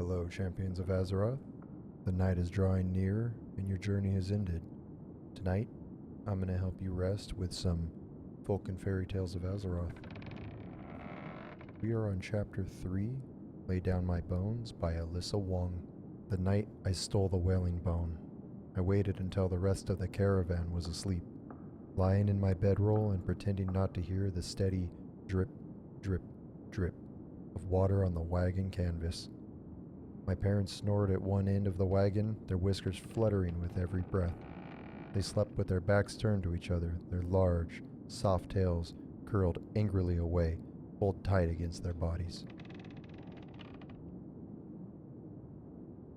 Hello, champions of Azeroth. The night is drawing near, and your journey has ended. Tonight, I'm going to help you rest with some folk and fairy tales of Azeroth. We are on Chapter 3, Lay Down My Bones by Alyssa Wong. The night I stole the Wailing Bone. I waited until the rest of the caravan was asleep, lying in my bedroll and pretending not to hear the steady drip, drip, drip of water on the wagon canvas. My parents snored at one end of the wagon, their whiskers fluttering with every breath. They slept with their backs turned to each other, their large, soft tails curled angrily away, pulled tight against their bodies.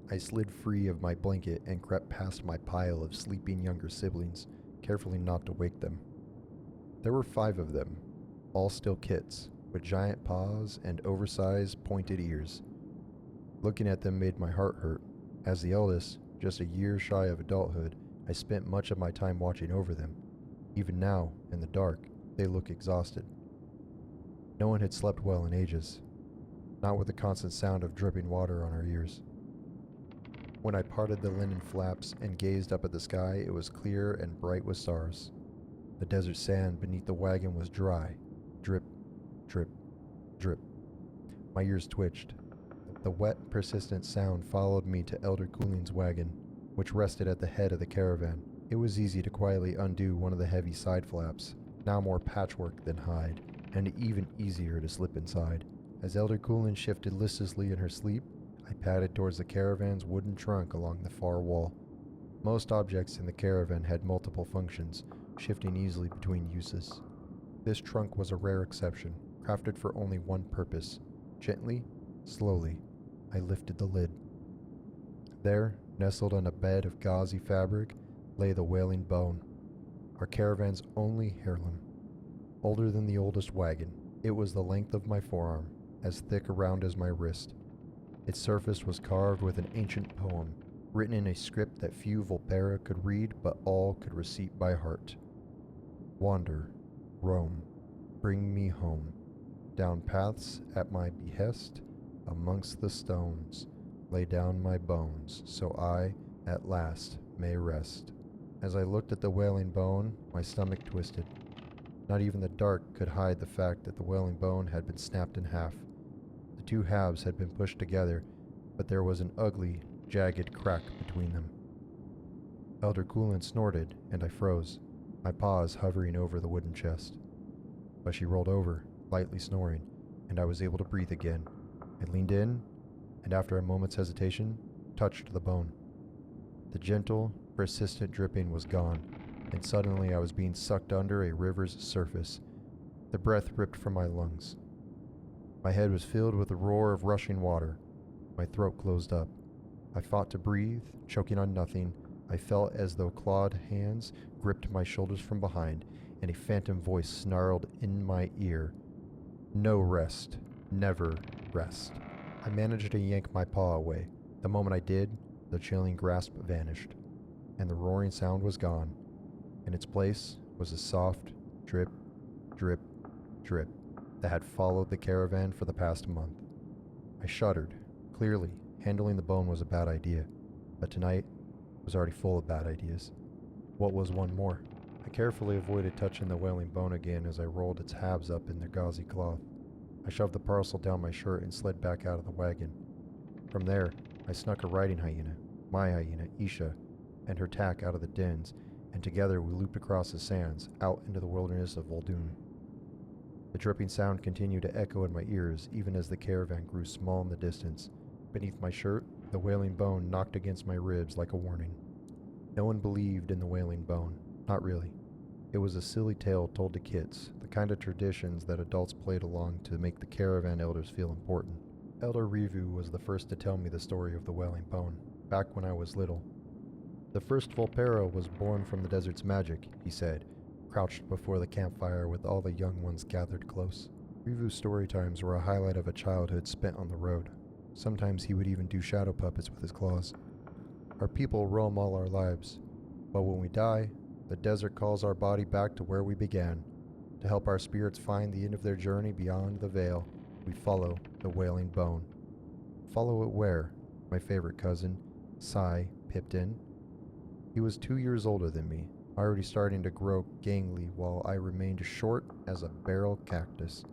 I slid free of my blanket and crept past my pile of sleeping younger siblings, carefully not to wake them. There were 5 of them, all still kits, with giant paws and oversized, pointed ears. Looking at them made my heart hurt. As the eldest, just a year shy of adulthood, I spent much of my time watching over them. Even now, in the dark, they look exhausted. No one had slept well in ages, not with the constant sound of dripping water on our ears. When I parted the linen flaps and gazed up at the sky, it was clear and bright with stars. The desert sand beneath the wagon was dry. Drip, drip, drip. My ears twitched. The wet, persistent sound followed me to Elder Cooling's wagon, which rested at the head of the caravan. It was easy to quietly undo one of the heavy side flaps, now more patchwork than hide, and even easier to slip inside. As Elder Cooling shifted listlessly in her sleep, I padded towards the caravan's wooden trunk along the far wall. Most objects in the caravan had multiple functions, shifting easily between uses. This trunk was a rare exception, crafted for only one purpose. Gently, slowly, I lifted the lid. There, nestled on a bed of gauzy fabric, lay the Wailing Bone, our caravan's only heirloom. Older than the oldest wagon, it was the length of my forearm, as thick around as my wrist. Its surface was carved with an ancient poem, written in a script that few Volpera could read but all could recite by heart. Wander, roam, bring me home, down paths at my behest, amongst the stones, lay down my bones, so I, at last, may rest. As I looked at the Wailing Bone, my stomach twisted. Not even the dark could hide the fact that the Wailing Bone had been snapped in half. The 2 halves had been pushed together, but there was an ugly, jagged crack between them. Elder Coolant snorted, and I froze, my paws hovering over the wooden chest. But she rolled over, lightly snoring, and I was able to breathe again. I leaned in, and after a moment's hesitation, touched the bone. The gentle, persistent dripping was gone, and suddenly I was being sucked under a river's surface. The breath ripped from my lungs. My head was filled with the roar of rushing water. My throat closed up. I fought to breathe, choking on nothing. I felt as though clawed hands gripped my shoulders from behind, and a phantom voice snarled in my ear. No rest. Never rest. I managed to yank my paw away. The moment I did, the chilling grasp vanished, and the roaring sound was gone. In its place was a soft drip, drip, drip that had followed the caravan for the past month. I shuddered. Clearly, handling the bone was a bad idea, but tonight was already full of bad ideas. What was one more? I carefully avoided touching the Wailing Bone again as I rolled its halves up in their gauzy cloth. I shoved the parcel down my shirt and slid back out of the wagon. From there, I snuck a riding hyena, my hyena, Isha, and her tack out of the dens, and together we looped across the sands, out into the wilderness of Vol'dun. The dripping sound continued to echo in my ears, even as the caravan grew small in the distance. Beneath my shirt, the Wailing Bone knocked against my ribs like a warning. No one believed in the Wailing Bone, not really. It was a silly tale told to kids, the kind of traditions that adults played along to make the caravan elders feel important. Elder Rivu was the first to tell me the story of the Wailing Bone, back when I was little. The first Volpera was born from the desert's magic, he said, crouched before the campfire with all the young ones gathered close. Rivu's story times were a highlight of a childhood spent on the road. Sometimes he would even do shadow puppets with his claws. Our people roam all our lives, but when we die, the desert calls our body back to where we began. To help our spirits find the end of their journey beyond the veil, we follow the Wailing Bone. Follow it where? My favorite cousin, Sai, pipped in. He was 2 years older than me, already starting to grow gangly while I remained short as a barrel cactus.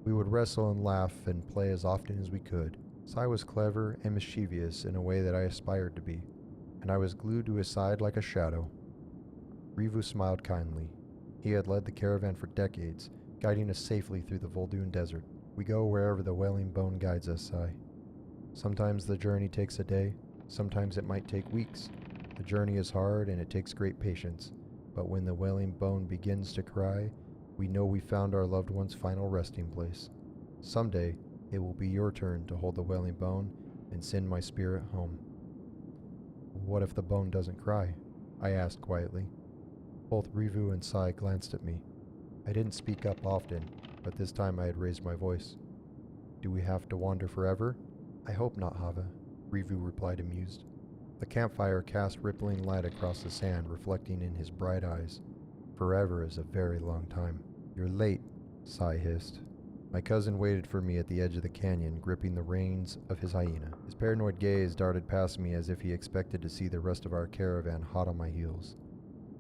We would wrestle and laugh and play as often as we could. Sai was clever and mischievous in a way that I aspired to be, and I was glued to his side like a shadow. Rivu smiled kindly. He had led the caravan for decades, guiding us safely through the Vol'dun desert. We go wherever the Wailing Bone guides us, Sai. Sometimes the journey takes a day, sometimes it might take weeks. The journey is hard and it takes great patience, but when the Wailing Bone begins to cry, we know we found our loved one's final resting place. Someday, it will be your turn to hold the Wailing Bone and send my spirit home. What if the bone doesn't cry? I asked quietly. Both Rivu and Sai glanced at me. I didn't speak up often, but this time I had raised my voice. Do we have to wander forever? I hope not, Hava, Rivu replied amused. The campfire cast rippling light across the sand, reflecting in his bright eyes. Forever is a very long time. You're late, Sai hissed. My cousin waited for me at the edge of the canyon, gripping the reins of his hyena. His paranoid gaze darted past me as if he expected to see the rest of our caravan hot on my heels.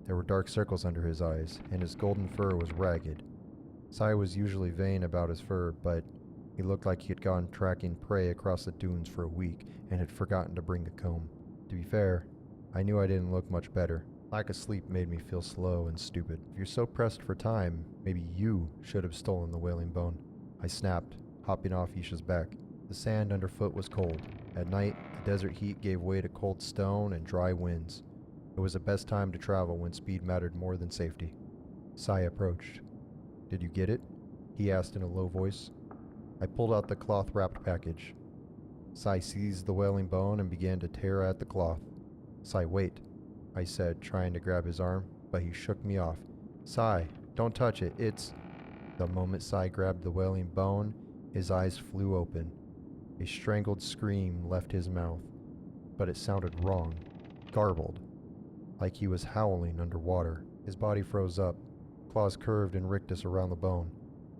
There were dark circles under his eyes, and his golden fur was ragged. Sai was usually vain about his fur, but he looked like he had gone tracking prey across the dunes for a week and had forgotten to bring a comb. To be fair, I knew I didn't look much better. Lack of sleep made me feel slow and stupid. If you're so pressed for time, maybe you should have stolen the Wailing Bone. I snapped, hopping off Isha's back. The sand underfoot was cold. At night, the desert heat gave way to cold stone and dry winds. It was the best time to travel when speed mattered more than safety. Sai approached. Did you get it? He asked in a low voice. I pulled out the cloth-wrapped package. Sai seized the Wailing Bone and began to tear at the cloth. Sai, wait, I said, trying to grab his arm, but he shook me off. Sai, don't touch it, it's... The moment Sai grabbed the Wailing Bone, his eyes flew open. A strangled scream left his mouth, but it sounded wrong, garbled, like he was howling underwater. His body froze up, claws curved in rictus around the bone.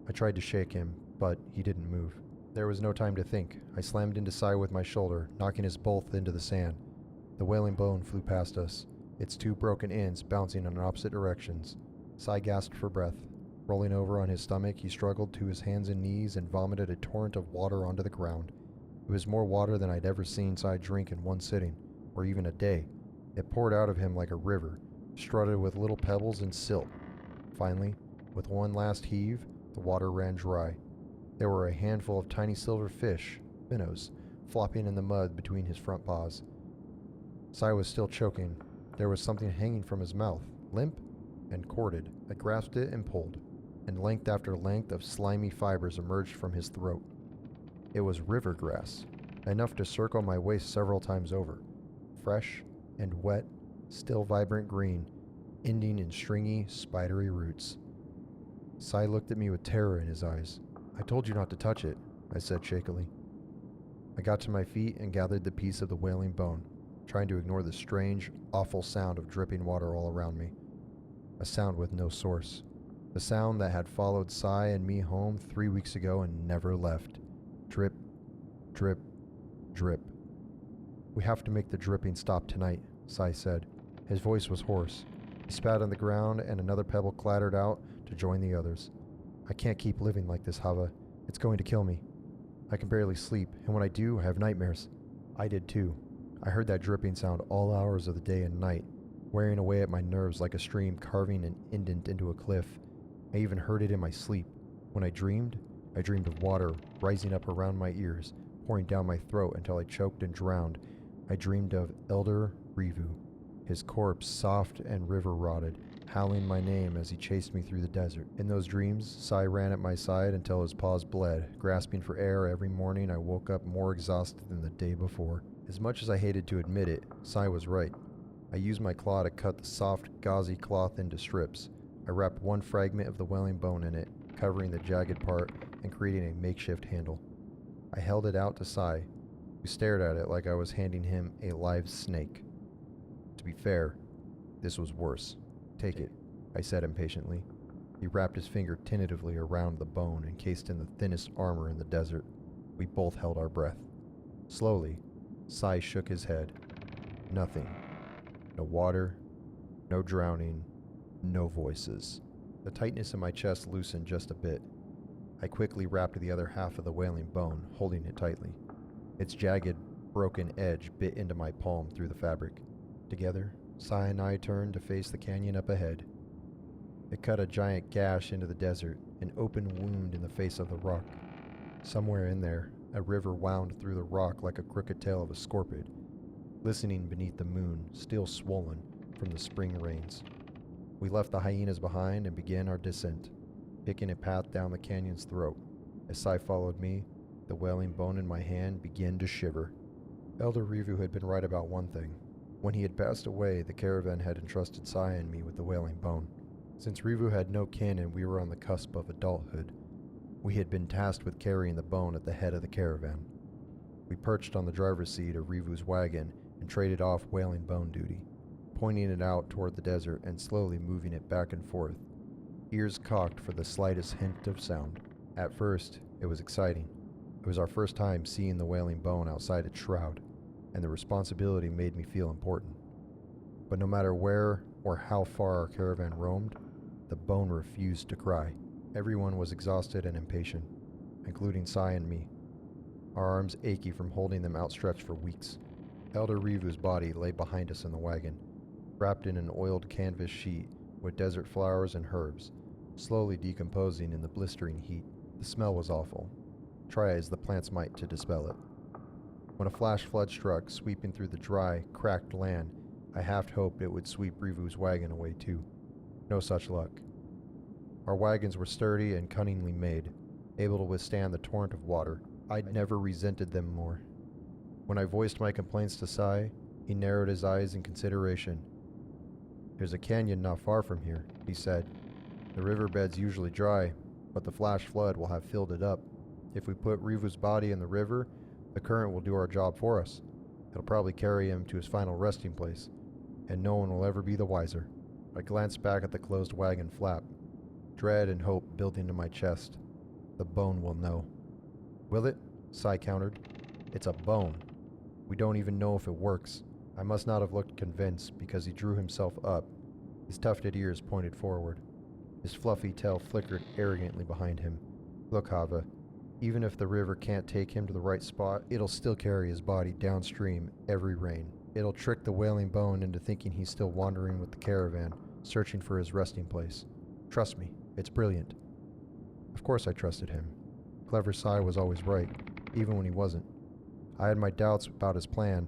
I tried to shake him, but he didn't move. There was no time to think. I slammed into Sai with my shoulder, knocking us both into the sand. The Wailing Bone flew past us, its two broken ends bouncing in opposite directions. Sai gasped for breath. Rolling over on his stomach, he struggled to his hands and knees and vomited a torrent of water onto the ground. It was more water than I'd ever seen Sai drink in one sitting, or even a day. It poured out of him like a river, strutted with little pebbles and silt. Finally, with one last heave, the water ran dry. There were a handful of tiny silver fish, minnows, flopping in the mud between his front paws. Sai was still choking. There was something hanging from his mouth, limp and corded. I grasped it and pulled, and length after length of slimy fibers emerged from his throat. It was river grass, enough to circle my waist several times over, fresh and wet, still vibrant green, ending in stringy, spidery roots. Sai looked at me with terror in his eyes. I told you not to touch it, I said shakily. I got to my feet and gathered the piece of the Wailing Bone, trying to ignore the strange, awful sound of dripping water all around me. A sound with no source. The sound that had followed Sai and me home 3 weeks ago and never left. Drip, drip, drip. We have to make the dripping stop tonight, Sai said. His voice was hoarse. He spat on the ground and another pebble clattered out to join the others. I can't keep living like this, Hava. It's going to kill me. I can barely sleep, and when I do, I have nightmares. I did too. I heard that dripping sound all hours of the day and night, wearing away at my nerves like a stream carving an indent into a cliff. I even heard it in my sleep. When I dreamed of water rising up around my ears, pouring down my throat until I choked and drowned. I dreamed of Elder Rivu, his corpse soft and river-rotted, howling my name as he chased me through the desert. In those dreams, Sai ran at my side until his paws bled. Grasping for air every morning, I woke up more exhausted than the day before. As much as I hated to admit it, Sai was right. I used my claw to cut the soft, gauzy cloth into strips. I wrapped one fragment of the Wailing Bone in it, covering the jagged part and creating a makeshift handle. I held it out to Sai, who stared at it like I was handing him a live snake. To be fair, this was worse. Take it, I said impatiently. He wrapped his finger tentatively around the bone encased in the thinnest armor in the desert. We both held our breath. Slowly, Sai shook his head. Nothing. No water, no drowning, no voices. The tightness in my chest loosened just a bit. I quickly wrapped the other half of the Wailing Bone, holding it tightly. Its jagged, broken edge bit into my palm through the fabric. Together, Sai and I turned to face the canyon up ahead. It cut a giant gash into the desert, an open wound in the face of the rock. Somewhere in there, a river wound through the rock like a crooked tail of a scorpion, glistening beneath the moon, still swollen from the spring rains. We left the hyenas behind and began our descent, picking a path down the canyon's throat. As Sai followed me, the Wailing Bone in my hand began to shiver. Elder Rivu had been right about one thing. When he had passed away, the caravan had entrusted Sai and me with the Wailing Bone. Since Rivu had no kin and we were on the cusp of adulthood, we had been tasked with carrying the bone at the head of the caravan. We perched on the driver's seat of Rivu's wagon and traded off Wailing Bone duty, pointing it out toward the desert and slowly moving it back and forth, ears cocked for the slightest hint of sound. At first, it was exciting. It was our first time seeing the Wailing Bone outside its shroud, and the responsibility made me feel important. But no matter where or how far our caravan roamed, the bone refused to cry. Everyone was exhausted and impatient, including Sai and me, our arms achy from holding them outstretched for weeks. Elder Rivu's body lay behind us in the wagon, wrapped in an oiled canvas sheet with desert flowers and herbs, slowly decomposing in the blistering heat. The smell was awful. Try as the plants might to dispel it. When a flash flood struck, sweeping through the dry, cracked land, I half hoped it would sweep Rivu's wagon away too. No such luck. Our wagons were sturdy and cunningly made, able to withstand the torrent of water. I'd never resented them more. When I voiced my complaints to Sai, he narrowed his eyes in consideration. "There's a canyon not far from here," he said. "The riverbed's usually dry, but the flash flood will have filled it up. If we put Rivu's body in the river, the current will do our job for us. It'll probably carry him to his final resting place, and no one will ever be the wiser." I glanced back at the closed wagon flap, dread and hope building in my chest. The bone will know. "Will it?" Sai countered. "It's a bone. We don't even know if it works." I must not have looked convinced because he drew himself up, his tufted ears pointed forward. His fluffy tail flickered arrogantly behind him. "Look, Hava, even if the river can't take him to the right spot, it'll still carry his body downstream every rain. It'll trick the Wailing Bone into thinking he's still wandering with the caravan, searching for his resting place. Trust me, it's brilliant." Of course I trusted him. Clever Sai was always right, even when he wasn't. I had my doubts about his plan,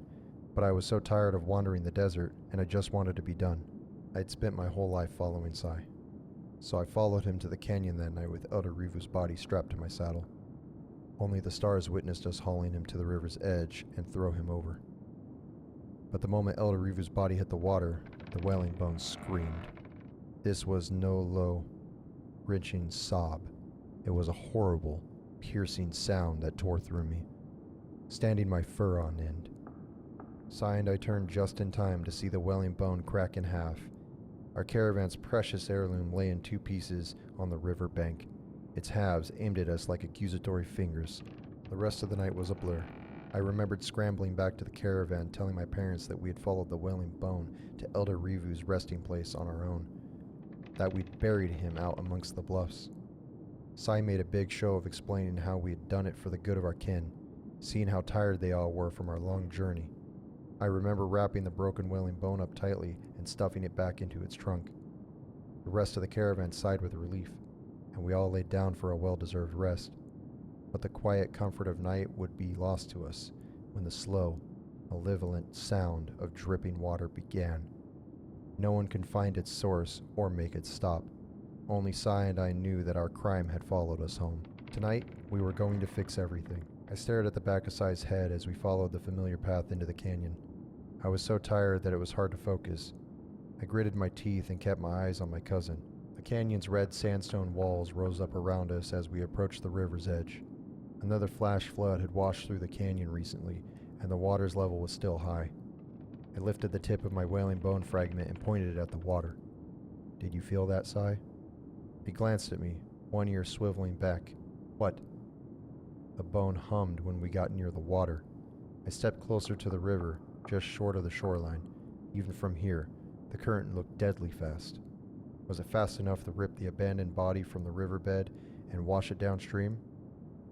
but I was so tired of wandering the desert, and I just wanted to be done. I'd spent my whole life following Sai, so I followed him to the canyon that night with Elder Rivu's body strapped to my saddle. Only the stars witnessed us hauling him to the river's edge and throw him over. But the moment Elder Rivu's body hit the water, the Wailing Bone screamed. This was no low, wrenching sob. It was a horrible, piercing sound that tore through me, standing my fur on end. Sai and I turned just in time to see the Wailing Bone crack in half. Our caravan's precious heirloom lay in two pieces on the river bank, its halves aimed at us like accusatory fingers. The rest of the night was a blur. I remembered scrambling back to the caravan, telling my parents that we had followed the Wailing Bone to Elder Rivu's resting place on our own, that we'd buried him out amongst the bluffs. Sai made a big show of explaining how we had done it for the good of our kin, seeing how tired they all were from our long journey. I remember wrapping the broken Wailing Bone up tightly and stuffing it back into its trunk. The rest of the caravan sighed with relief, and we all laid down for a well-deserved rest. But the quiet comfort of night would be lost to us when the slow, malevolent sound of dripping water began. No one could find its source or make it stop. Only Sai and I knew that our crime had followed us home. Tonight, we were going to fix everything. I stared at the back of Sai's head as we followed the familiar path into the canyon. I was so tired that it was hard to focus. I gritted my teeth and kept my eyes on my cousin. The canyon's red sandstone walls rose up around us as we approached the river's edge. Another flash flood had washed through the canyon recently, and the water's level was still high. I lifted the tip of my Wailing Bone fragment and pointed it at the water. "Did you feel that, Sai?" He glanced at me, one ear swiveling back. "What?" The bone hummed when we got near the water. I stepped closer to the river, just short of the shoreline. Even from here, the current looked deadly fast. Was it fast enough to rip the abandoned body from the riverbed and wash it downstream?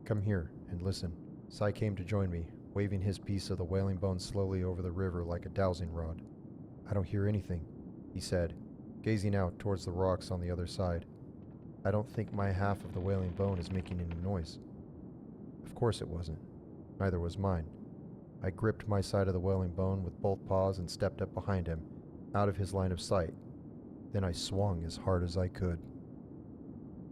Come here and listen. Sai came to join me, waving his piece of the Wailing Bone slowly over the river like a dowsing rod. I don't hear anything, he said, gazing out towards the rocks on the other side. I don't think my half of the Wailing Bone is making any noise. Of course it wasn't. Neither was mine. I gripped my side of the Wailing Bone with both paws and stepped up behind him, out of his line of sight. Then I swung as hard as I could.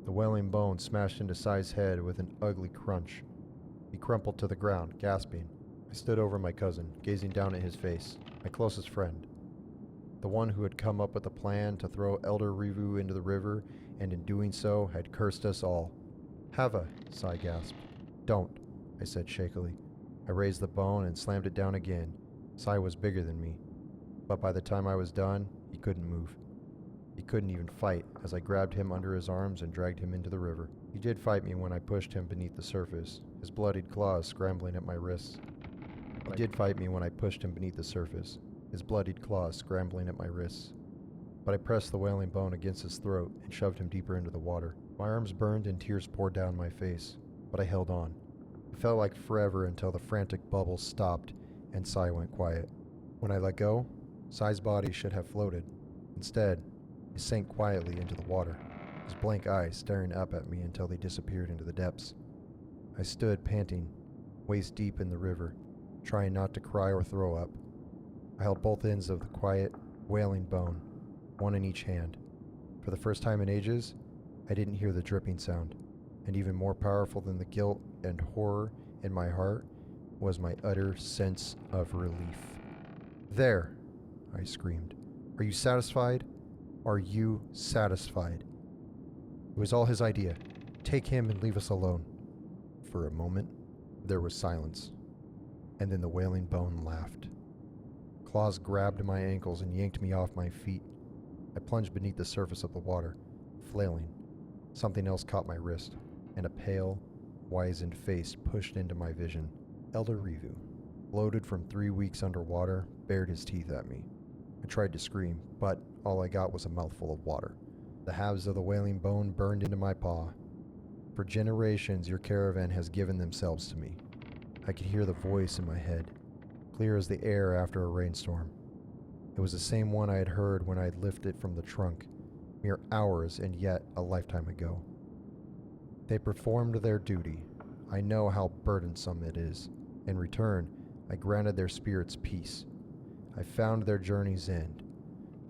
The Wailing Bone smashed into Sai's head with an ugly crunch. He crumpled to the ground, gasping. I stood over my cousin, gazing down at his face, my closest friend. The one who had come up with a plan to throw Elder Rivu into the river, and in doing so had cursed us all. Hava, Sai gasped. Don't, I said shakily. I raised the bone and slammed it down again. Sai was bigger than me, but by the time I was done, he couldn't move. He couldn't even fight as I grabbed him under his arms and dragged him into the river. He did fight me when I pushed him beneath the surface, his bloodied claws scrambling at my wrists. But I pressed the Wailing Bone against his throat and shoved him deeper into the water. My arms burned and tears poured down my face, but I held on. It felt like forever until the frantic bubbles stopped and Sai went quiet. When I let go, Sai's body should have floated. Instead, he sank quietly into the water, his blank eyes staring up at me until they disappeared into the depths. I stood panting, waist deep in the river, trying not to cry or throw up. I held both ends of the quiet, Wailing Bone, one in each hand. For the first time in ages, I didn't hear the dripping sound, and even more powerful than the guilt and horror in my heart was my utter sense of relief. There, I screamed. Are you satisfied? Are you satisfied? It was all his idea. Take him and leave us alone. For a moment, there was silence, and then the Wailing Bone laughed. Claws grabbed my ankles and yanked me off my feet. I plunged beneath the surface of the water, flailing. Something else caught my wrist, and a pale, wizened face pushed into my vision. Elder Rivu, bloated from 3 weeks underwater, bared his teeth at me. I tried to scream, but all I got was a mouthful of water. The halves of the Wailing Bone burned into my paw. For generations, your caravan has given themselves to me. I could hear the voice in my head, clear as the air after a rainstorm. It was the same one I had heard when I had lifted it from the trunk, mere hours and yet a lifetime ago. They performed their duty. I know how burdensome it is. In return, I granted their spirits peace. I found their journey's end.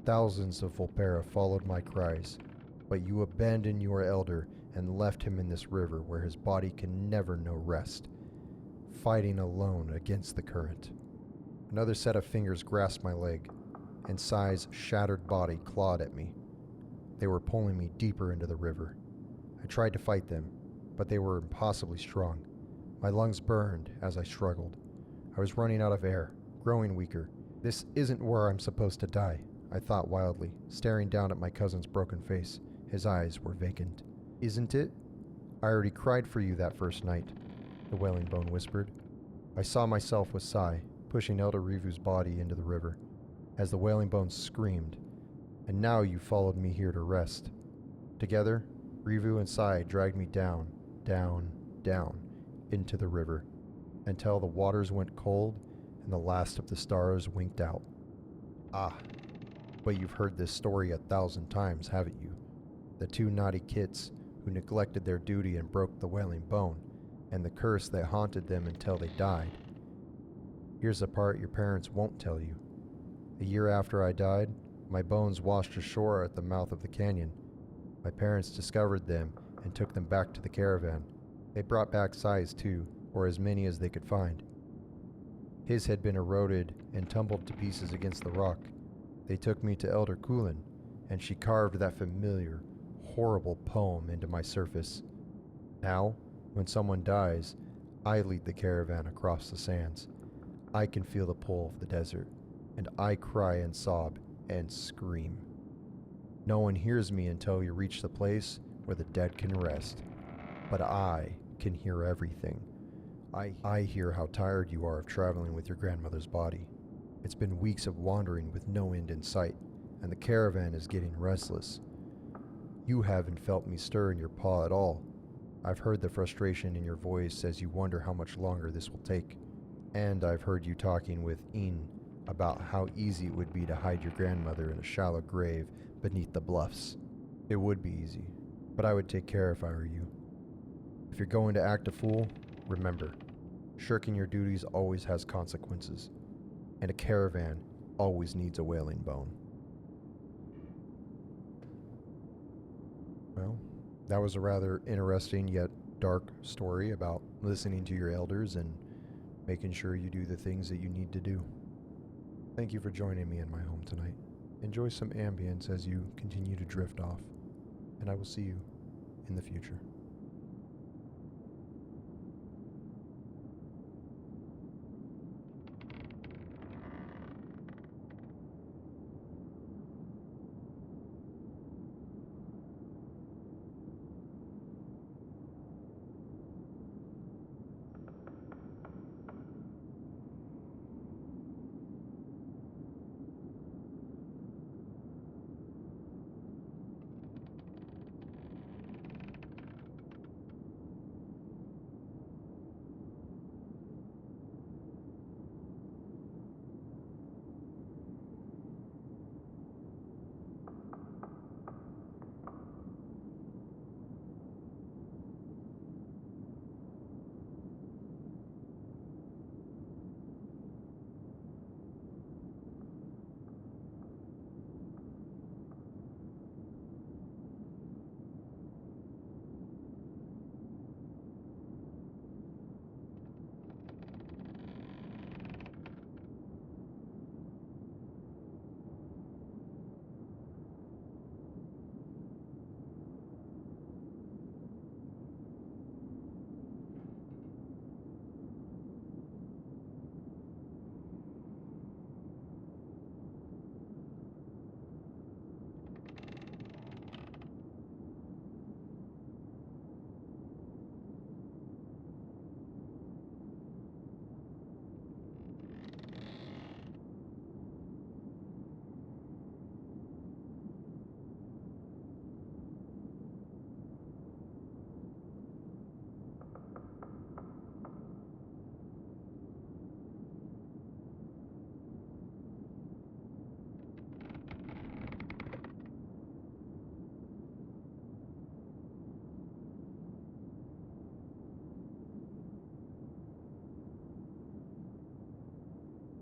Thousands of Volpera followed my cries, but you abandoned your elder and left him in this river where his body can never know rest, fighting alone against the current. Another set of fingers grasped my leg, and Sai's shattered body clawed at me. They were pulling me deeper into the river. I tried to fight them, but they were impossibly strong. My lungs burned as I struggled. I was running out of air, growing weaker. This isn't where I'm supposed to die, I thought wildly, staring down at my cousin's broken face. His eyes were vacant. Isn't it? I already cried for you that first night, the Wailing Bone whispered. I saw myself with Sai, pushing Elder Rivu's body into the river, as the Wailing Bone screamed. And now you followed me here to rest. Together, Rivu and Sai dragged me down, into the river, until the waters went cold and the last of the stars winked out. Ah, but you've heard this story 1,000 times, haven't you? The two naughty kids who neglected their duty and broke the Wailing Bone, and the curse that haunted them until they died. Here's the part your parents won't tell you. A year after I died, my bones washed ashore at the mouth of the canyon. My parents discovered them and took them back to the caravan. They brought back Sai's too, or as many as they could find. His had been eroded and tumbled to pieces against the rock. They took me to Elder Kulin, and she carved that familiar, horrible poem into my surface. Now, when someone dies, I lead the caravan across the sands. I can feel the pull of the desert, and I cry and sob and scream. No one hears me until you reach the place where the dead can rest. But I can hear everything. I hear how tired you are of traveling with your grandmother's body. It's been weeks of wandering with no end in sight, and the caravan is getting restless. You haven't felt me stir in your paw at all. I've heard the frustration in your voice as you wonder how much longer this will take. And I've heard you talking with Een about how easy it would be to hide your grandmother in a shallow grave beneath the bluffs. It would be easy, but I would take care if I were you. If you're going to act a fool, remember, shirking your duties always has consequences, and a caravan always needs a wailing bone. Well, that was a rather interesting yet dark story about listening to your elders and making sure you do the things that you need to do. Thank you for joining me in my home tonight. Enjoy some ambience as you continue to drift off, and I will see you in the future.